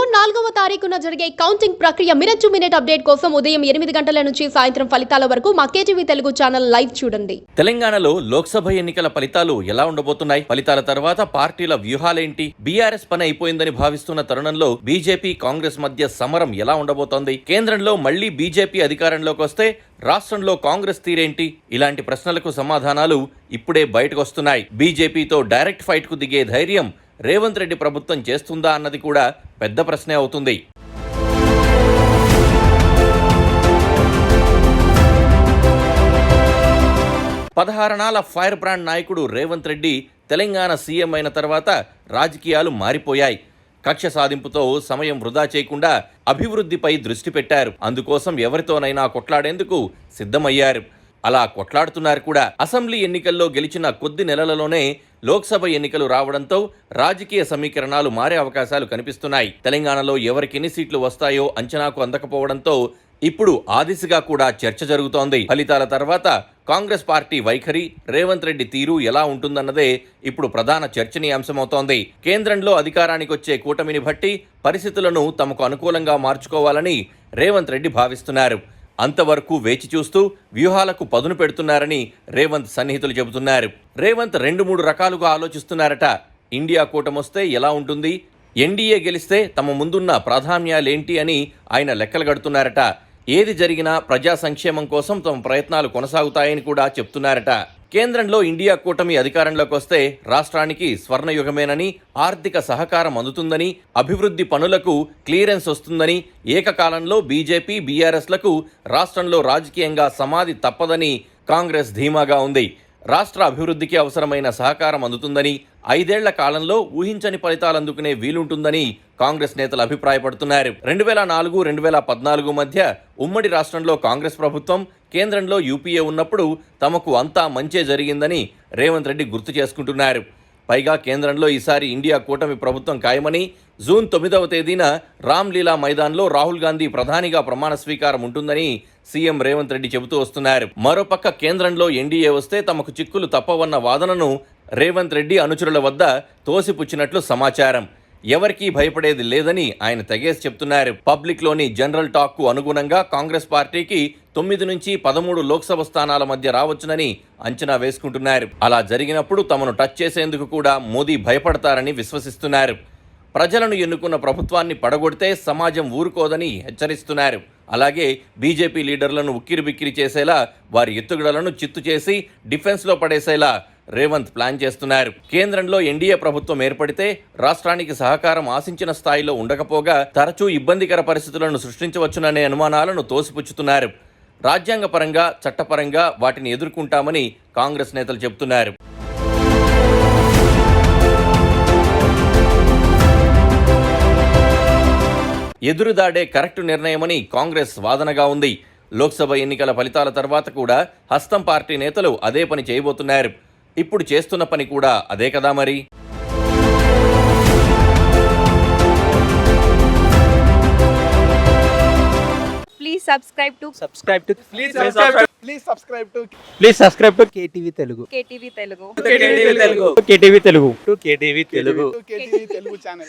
June 4వ తారీఖున జరిగే కౌంటింగ్ ప్రక్రియ మినిట్ టు మినిట్ అప్డేట్ కోసం ఉదయం 8 గంటల నుంచి సాయంత్రం ఫలితాల వరకు మా కేటీవీ తెలుగు ఛానల్ లైవ్ చూడండి. తెలంగాణలో లోక్సభ ఎన్నికల ఫలితాలు ఎలా ఉండబోతున్నాయి? ఫలితాల తర్వాత పార్టీల వ్యూహాలేంటి? బీఆర్ఎస్ పని అయిపోయిందని భావిస్తున్న తరుణంలో బీజేపీ కాంగ్రెస్ మధ్య సమరం ఎలా ఉండబోతోంది? కేంద్రంలో మళ్లీ బీజేపీ అధికారంలోకి వస్తే రాష్ట్రంలో కాంగ్రెస్ తీరేంటి? ఇలాంటి ప్రశ్నలకు సమాధానాలు ఇప్పుడే బయటకు వస్తున్నాయి. బీజేపీతో డైరెక్ట్ ఫైట్ కు దిగే ధైర్యం రేవంత్ రెడ్డి ప్రభుత్వం చేస్తుందా అన్నది కూడా పెద్ద ప్రశ్నే అవుతుంది. పదహారణాల ఫైర్ బ్రాండ్ నాయకుడు రేవంత్ రెడ్డి తెలంగాణ సీఎం అయిన తర్వాత రాజకీయాలు మారిపోయాయి. కక్ష సాధింపుతో సమయం వృధా చేయకుండా అభివృద్ధిపై దృష్టి పెట్టారు. అందుకోసం ఎవరితోనైనా కొట్లాడేందుకు సిద్ధమయ్యారు. అలా కొట్లాడుతున్నారు కూడా. అసెంబ్లీ ఎన్నికల్లో గెలిచిన కొద్ది నెలలలోనే లోక్సభ ఎన్నికలు రావడంతో రాజకీయ సమీకరణాలు మారే అవకాశాలు కనిపిస్తున్నాయి. తెలంగాణలో ఎవరికి ఎన్ని సీట్లు వస్తాయో అంచనాకు అందకపోవడంతో ఇప్పుడు ఆ దిశగా కూడా చర్చ జరుగుతోంది. ఫలితాల తర్వాత కాంగ్రెస్ పార్టీ వైఖరి, రేవంత్ రెడ్డి తీరు ఎలా ఉంటుందన్నదే ఇప్పుడు ప్రధాన చర్చనీయాంశమవుతోంది. కేంద్రంలో అధికారానికి వచ్చే కూటమిని బట్టి పరిస్థితులను తమకు అనుకూలంగా మార్చుకోవాలని రేవంత్ రెడ్డి భావిస్తున్నారు. అంతవరకు వేచి చూస్తూ వ్యూహాలకు పదును పెడుతున్నారని రేవంత్ సన్నిహితులు చెబుతున్నారు. రేవంత్ 2-3 రకాలుగా ఆలోచిస్తున్నారట. ఇండియా కూటమొస్తే ఎలా ఉంటుంది, ఎన్డీఏ గెలిస్తే తమ ముందున్న ప్రాధాన్యాలేంటి అని ఆయన లెక్కలు గడుతున్నారట. ఏది జరిగినా ప్రజా సంక్షేమం కోసం తమ ప్రయత్నాలు కొనసాగుతాయని కూడా చెప్తున్నారట. కేంద్రంలో ఇండియా కూటమి అధికారంలోకి వస్తే రాష్ట్రానికి స్వర్ణయుగమేనని, ఆర్థిక సహకారం అందుతుందని, అభివృద్ధి పనులకు క్లియరెన్స్ వస్తుందని, ఏకకాలంలో బీజేపీ బీఆర్ఎస్లకు రాష్ట్రంలో రాజకీయంగా సమాధి తప్పదని కాంగ్రెస్ ధీమాగా ఉంది. రాష్ట్ర అభివృద్ధికి అవసరమైన సహకారం అందుతుందని, 5 ఏళ్ల కాలంలో ఊహించని ఫలితాలు అందుకునే వీలుంటుందని కాంగ్రెస్ నేతలు అభిప్రాయపడుతున్నారు. 2004-2014 మధ్య ఉమ్మడి రాష్ట్రంలో కాంగ్రెస్ ప్రభుత్వం, కేంద్రంలో యూపీఏ ఉన్నప్పుడు తమకు అంతా మంచే జరిగిందని రేవంత్ రెడ్డి గుర్తు చేసుకుంటున్నారు. పైగా కేంద్రంలో ఈసారి ఇండియా కూటమి ప్రభుత్వం ఖాయమని, జూన్ 9వ తేదీన రామ్లీలా మైదాన్లో రాహుల్ గాంధీ ప్రధానిగా ప్రమాణ స్వీకారం ఉంటుందని సీఎం రేవంత్ రెడ్డి చెబుతూ వస్తున్నారు. మరోపక్క కేంద్రంలో ఎన్డీఏ వస్తే తమకు చిక్కులు తప్పవన్న వాదనను రేవంత్ రెడ్డి అనుచరుల వద్ద తోసిపుచ్చినట్లు సమాచారం. ఎవరికీ భయపడేది లేదని ఆయన తెగేసి చెప్తున్నారు. పబ్లిక్లోని జనరల్ టాక్కు అనుగుణంగా కాంగ్రెస్ పార్టీకి 9 నుంచి 13 లోక్సభ స్థానాల మధ్య రావచ్చునని అంచనా వేసుకుంటున్నారు. అలా జరిగినప్పుడు తమను టచ్ చేసేందుకు కూడా మోదీ భయపడతారని విశ్వసిస్తున్నారు. ప్రజలను ఎన్నుకున్న ప్రభుత్వాన్ని పడగొడితే సమాజం ఊరుకోదని హెచ్చరిస్తున్నారు. అలాగే బీజేపీ లీడర్లను ఉక్కిరిబిక్కిరి చేసేలా, వారి ఎత్తుగడలను చిత్తు చేసి డిఫెన్స్లో పడేసేలా రేవంత్ ప్లాన్ చేస్తున్నారు. కేంద్రంలో ఎన్డీఏ ప్రభుత్వం ఏర్పడితే రాష్ట్రానికి సహకారం ఆశించిన స్థాయిలో ఉండకపోగా తరచూ ఇబ్బందికర పరిస్థితులను సృష్టించవచ్చుననే అనుమానాలను తోసిపుచ్చుతున్నారు. రాజ్యాంగపరంగా, చట్టపరంగా వాటిని ఎదుర్కొంటామని కాంగ్రెస్ నేతలు చెబుతున్నారు. ఎదురుదాడే కరెక్టు నిర్ణయమని కాంగ్రెస్ వాదనగా ఉంది. లోక్సభ ఎన్నికల ఫలితాల తర్వాత కూడా హస్తం పార్టీ నేతలు అదే పని చేయబోతున్నారు. ఇప్పుడు చేస్తున్న పని కూడా అదే కదా మరి. Please subscribe to KTV Telugu. KTV Telugu KTV Telugu channel.